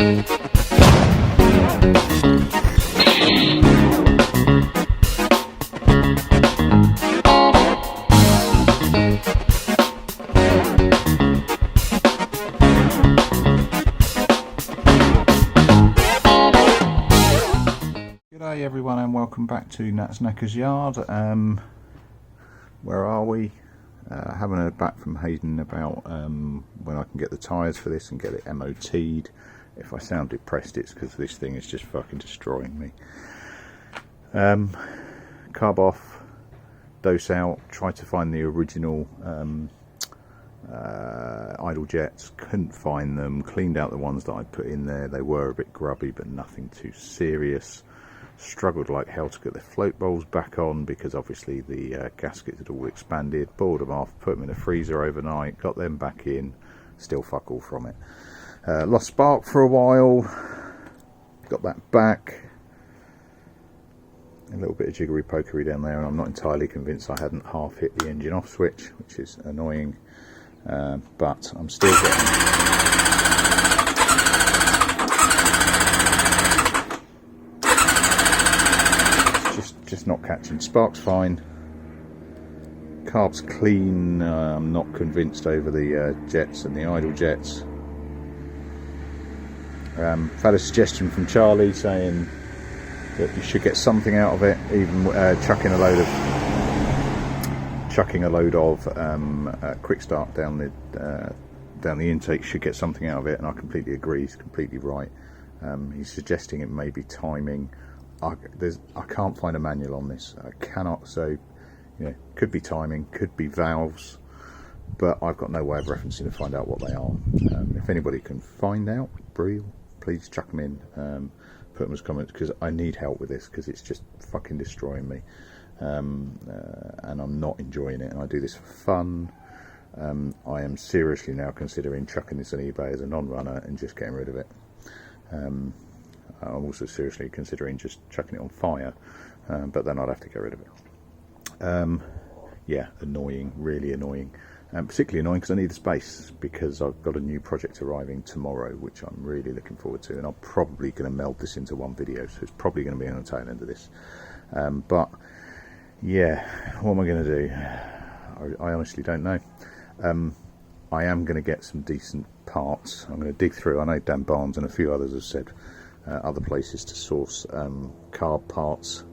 G'day everyone and welcome back to Nat's Knacker's Yard. Where are we? I haven't heard back from Hayden about when I can get the tyres for this and get it MOT'd. If I sound depressed, it's because this thing is just fucking destroying me. Carb off, dose out, tried to find the original idle jets, couldn't find them, cleaned out the ones that I'd put in there. They were a bit grubby but nothing too serious. Struggled like hell to get the float bowls back on because obviously the gaskets had all expanded. Boiled them off, put them in a freezer overnight, got them back in, still fuck all from it. Lost spark for a while, got that back. A little bit of jiggery pokery down there, and I'm not entirely convinced I hadn't half hit the engine off switch, which is annoying, but I'm still getting just not catching. Spark's fine, carb's clean. I'm not convinced over the jets and the idle jets. I've had a suggestion from Charlie saying that you should get something out of it, even chucking a load of quick start down the intake should get something out of it, and I completely agree. He's completely right. He's suggesting it may be timing. I can't find a manual on this. I cannot. So, you know, could be timing, could be valves, but I've got no way of referencing to find out what they are. If anybody can find out, please chuck them in. Put them as comments, because I need help with this, because it's just fucking destroying me, and I'm not enjoying it. And I do this for fun. I am seriously now considering chucking this on eBay as a non-runner and just getting rid of it. I'm also seriously considering just chucking it on fire, but then I'd have to get rid of it. Yeah, annoying, really annoying. Particularly annoying because I need the space, because I've got a new project arriving tomorrow, which I'm really looking forward to, and I'm probably going to meld this into one video, so it's probably going to be on the tail end of this. But yeah, what am I going to do? I honestly don't know. I am going to get some decent parts. I'm going to dig through. I know Dan Barnes and a few others have said other places to source carb parts.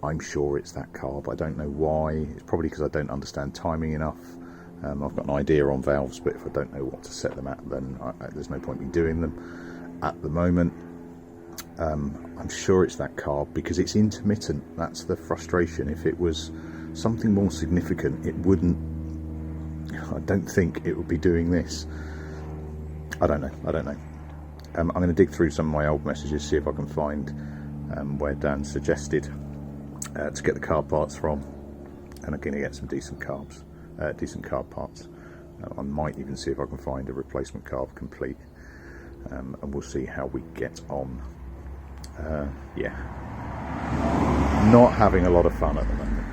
I'm sure it's that carb. I don't know why. It's probably because I don't understand timing enough. I've got an idea on valves, but if I don't know what to set them at, then there's no point in me doing them at the moment. I'm sure it's that carb because it's intermittent. That's the frustration. If it was something more significant, it wouldn't. I don't think it would be doing this. I don't know. I'm going to dig through some of my old messages, see if I can find where Dan suggested to get the carb parts from, and I'm going to get some decent carb parts. I might even see if I can find a replacement carb complete, and we'll see how we get on. Yeah, not having a lot of fun at the moment.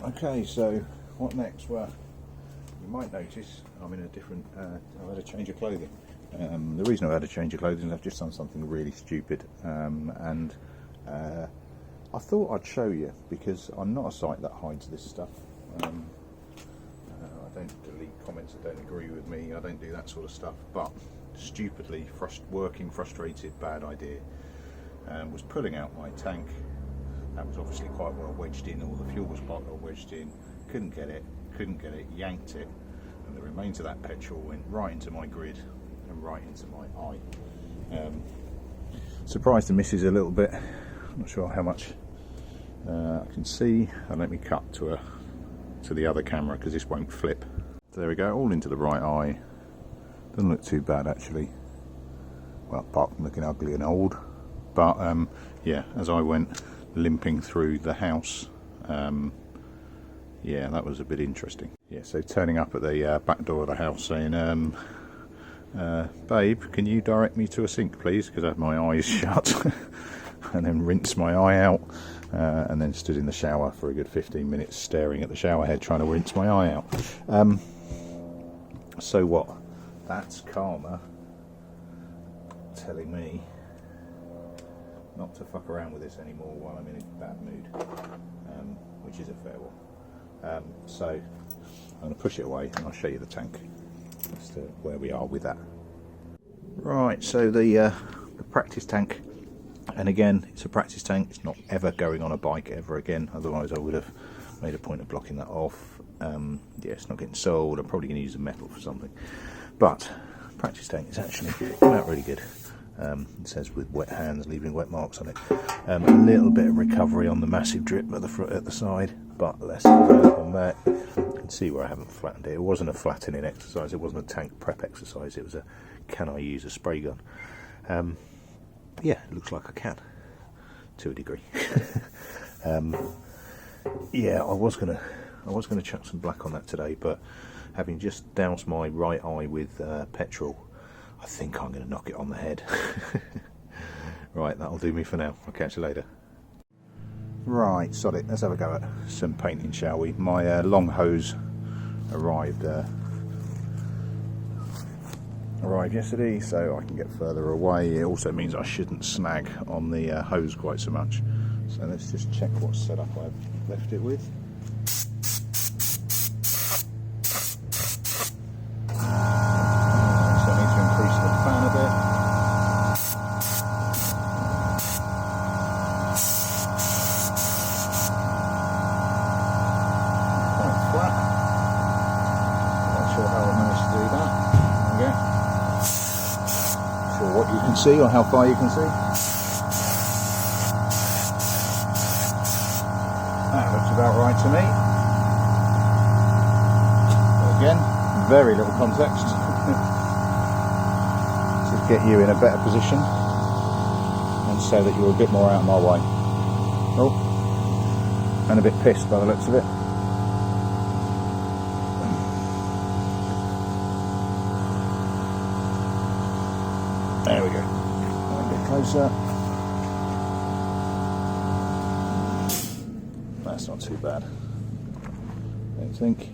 Okay, so what next? Well, you might notice I'm in a different, I've had a change of clothing. The reason I've had a change of clothing is I've just done something really stupid, and I thought I'd show you, because I'm not a site that hides this stuff. I don't delete comments that don't agree with me, I don't do that sort of stuff, but stupidly, frustrated, bad idea, was pulling out my tank. That was obviously quite well wedged in, all the fuel was quite well wedged in, couldn't get it, yanked it, and the remains of that petrol went right into my grid and right into my eye. Surprised the misses a little bit, not sure how much I can see, and let me cut to the other camera because this won't flip. There we go, all into the right eye. Doesn't look too bad actually, well, apart from looking ugly and old, but yeah, as I went limping through the house, yeah, that was a bit interesting. Yeah, so turning up at the back door of the house saying, babe, can you direct me to a sink please, because I have my eyes shut, and then rinse my eye out, and then stood in the shower for a good 15 minutes staring at the shower head trying to rinse my eye out. So what? that's karma telling me not to fuck around with this anymore while I'm in a bad mood, which is a fair one. So I'm going to push it away and I'll show you the tank as to where we are with that. Right, so the practice tank, and again, it's a practice tank. It's not ever going on a bike ever again, otherwise I would have made a point of blocking that off. Yeah, it's not getting sold. I'm probably going to use the metal for something, but practice tank is actually come out really good. It says with wet hands, leaving wet marks on it. A little bit of recovery on the massive drip at the front, at the side, but less on that. You can see where I haven't flattened it. It wasn't a flattening exercise. It wasn't a tank prep exercise. It was a can I use a spray gun? Yeah, it looks like I can to a degree. Yeah, I was gonna chuck some black on that today, but having just doused my right eye with petrol, I think I'm going to knock it on the head. Right, that'll do me for now. I'll catch you later. Right, sod it. Let's have a go at some painting, shall we? My long hose arrived yesterday, so I can get further away. It also means I shouldn't snag on the hose quite so much. So let's just check what setup I've left it with. What you can see, or how far you can see. That looks about right to me. But again, very little context. To get you in a better position and so that you're a bit more out of my way. Oh, and a bit pissed by the looks of it. There we go. A bit closer. That's not too bad, I don't think.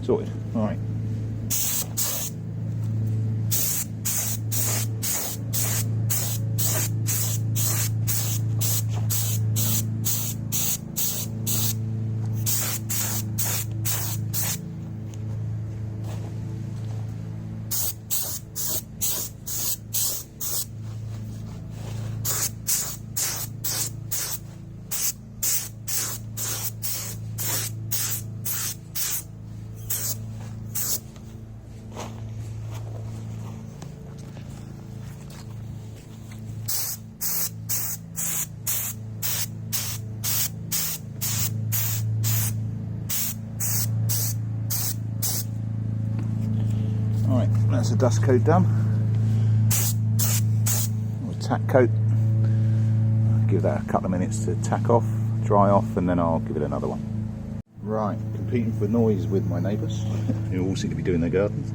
Sorted. All right. That's the dust coat done. Tack coat. I'll give that a couple of minutes to tack off, dry off, and then I'll give it another one. Right, competing for noise with my neighbours, who all seem to be doing their gardens.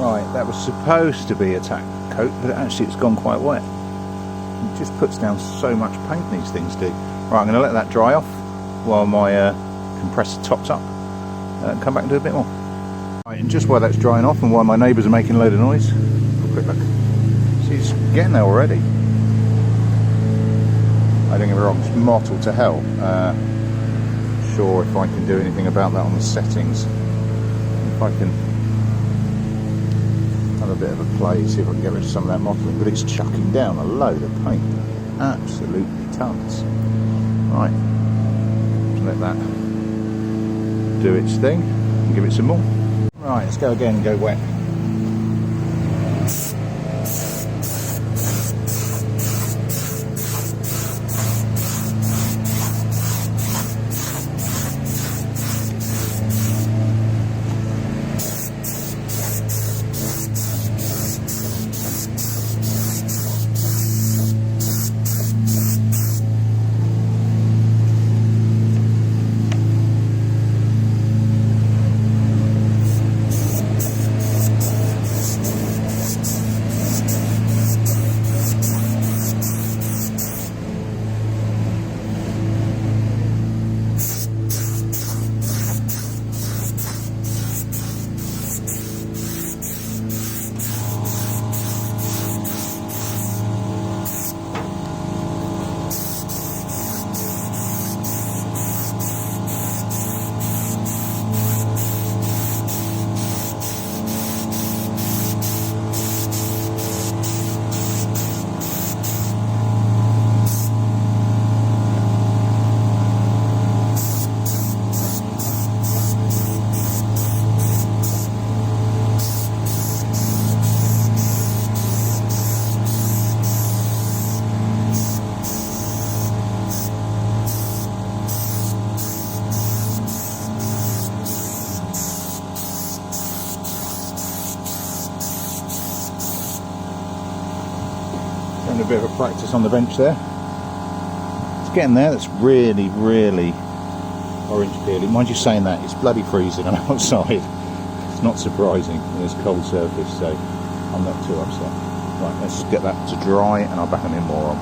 Right, that was supposed to be a tack coat, but actually it's gone quite wet. It just puts down so much paint, these things do. Right, I'm going to let that dry off while my compressor tops up and come back and do a bit more. Right, and just while that's drying off and while my neighbours are making a load of noise, have a quick look. See, it's getting there already. I don't get me wrong, it's mottled to hell. Sure if I can do anything about that on the settings. If I can have a bit of a play, see if I can get rid of some of that mottling, but it's chucking down a load of paint, absolutely tons. Right, let that do its thing and give it some more. Right, let's go again and go wet. A bit of a practice on the bench there. It's getting there. That's really, really orange peeling. Mind you saying that, it's bloody freezing on outside. It's not surprising. There's cold surface, so I'm not too upset. Right, let's just get that to dry and I'll back them in more on.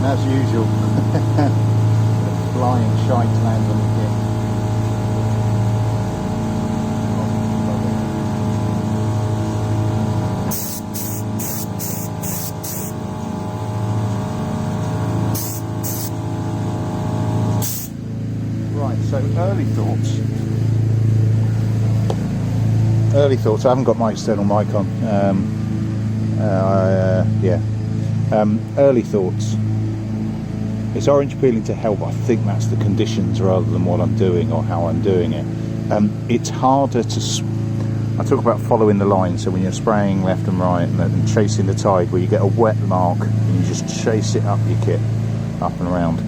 As usual, flying shite lands on the kit. Right, so early thoughts. I haven't got my external mic on. Early thoughts. It's orange peeling to help. I think that's the conditions rather than what I'm doing or how I'm doing it. It's harder to... I talk about following the line, so when you're spraying left and right and chasing the tide, where you get a wet mark and you just chase it up your kit, up and around.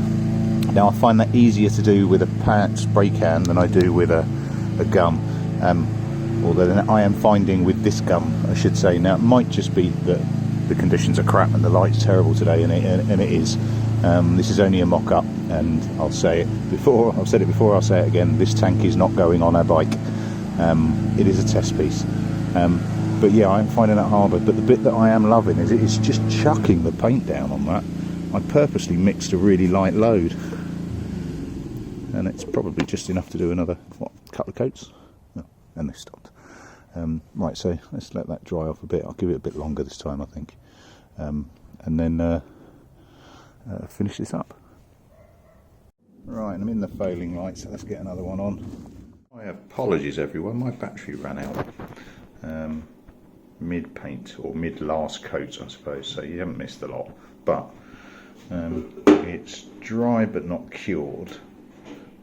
Now I find that easier to do with a spray can than I do with a gum. Although I am finding with this gum, I should say, now it might just be that the conditions are crap and the light's terrible today, and it is. This is only a mock-up, and I'll say it before, I've said it before, I'll say it again, this tank is not going on a bike. It is a test piece. But yeah, I'm finding it harder, but the bit that I am loving is it's just chucking the paint down on that. I purposely mixed a really light load, and it's probably just enough to do another, couple of coats? Oh, and they stopped. Right, so let's let that dry off a bit. I'll give it a bit longer this time, I think. And then finish this up. Right, I'm in the failing light, so let's get another one on. My apologies everyone, my battery ran out mid-paint, or mid-last coat I suppose, so you haven't missed a lot. But it's dry but not cured.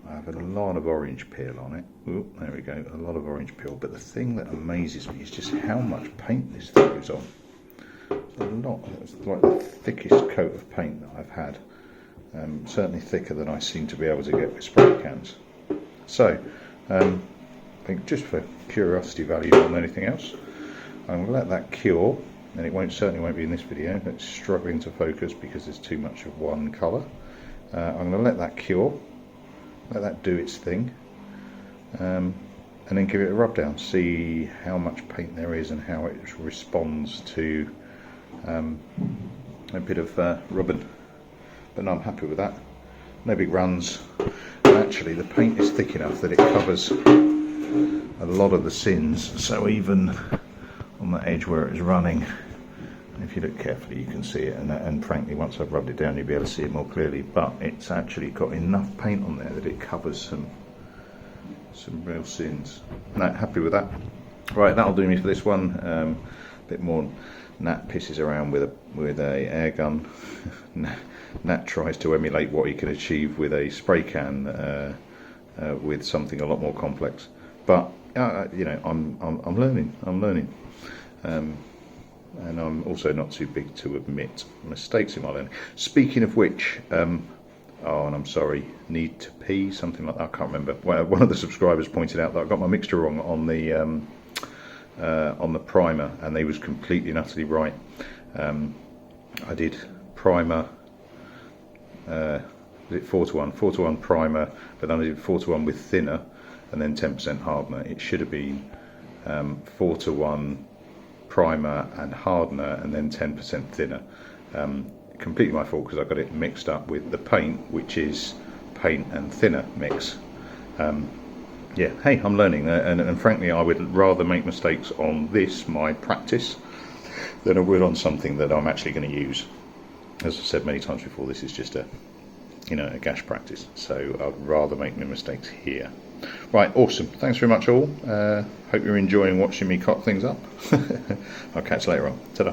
I have a lot of orange peel on it. Ooh, there we go, a lot of orange peel. But the thing that amazes me is just how much paint this thing goes on. It's a lot. It's like the thickest coat of paint that I've had. Certainly thicker than I seem to be able to get with spray cans. So, I think just for curiosity value more than anything else, I'm going to let that cure, and it certainly won't be in this video. It's struggling to focus because there's too much of one colour. I'm going to let that cure, let that do its thing, and then give it a rub down, see how much paint there is and how it responds to a bit of rubbing. But no, I'm happy with that. No big runs. And actually the paint is thick enough that it covers a lot of the sins, so even on the edge where it is running, if you look carefully you can see it, and frankly once I've rubbed it down you'll be able to see it more clearly, but it's actually got enough paint on there that it covers some real sins. No, happy with that. Right, that'll do me for this one. A bit more Nat pisses around with a air gun. Nat tries to emulate what he can achieve with a spray can with something a lot more complex. But you know, I'm learning. And I'm also not too big to admit mistakes in my learning. Speaking of which, oh, and I'm sorry, need to pee, something like that, I can't remember. Well, one of the subscribers pointed out that I got my mixture wrong on the primer, and they was completely and utterly right. I did primer, was it 4:1? 4:1 primer, but then I did 4:1 with thinner, and then 10% hardener. It should have been 4:1 primer and hardener, and then 10% thinner. Completely my fault because I got it mixed up with the paint, which is paint and thinner mix. Yeah, hey, I'm learning, and frankly I would rather make mistakes on this, my practice, than I would on something that I'm actually going to use. As I've said many times before, this is just a gash practice, so I'd rather make my mistakes here. Right, awesome. Thanks very much all. Hope you're enjoying watching me cock things up. I'll catch you later on. Ta-da.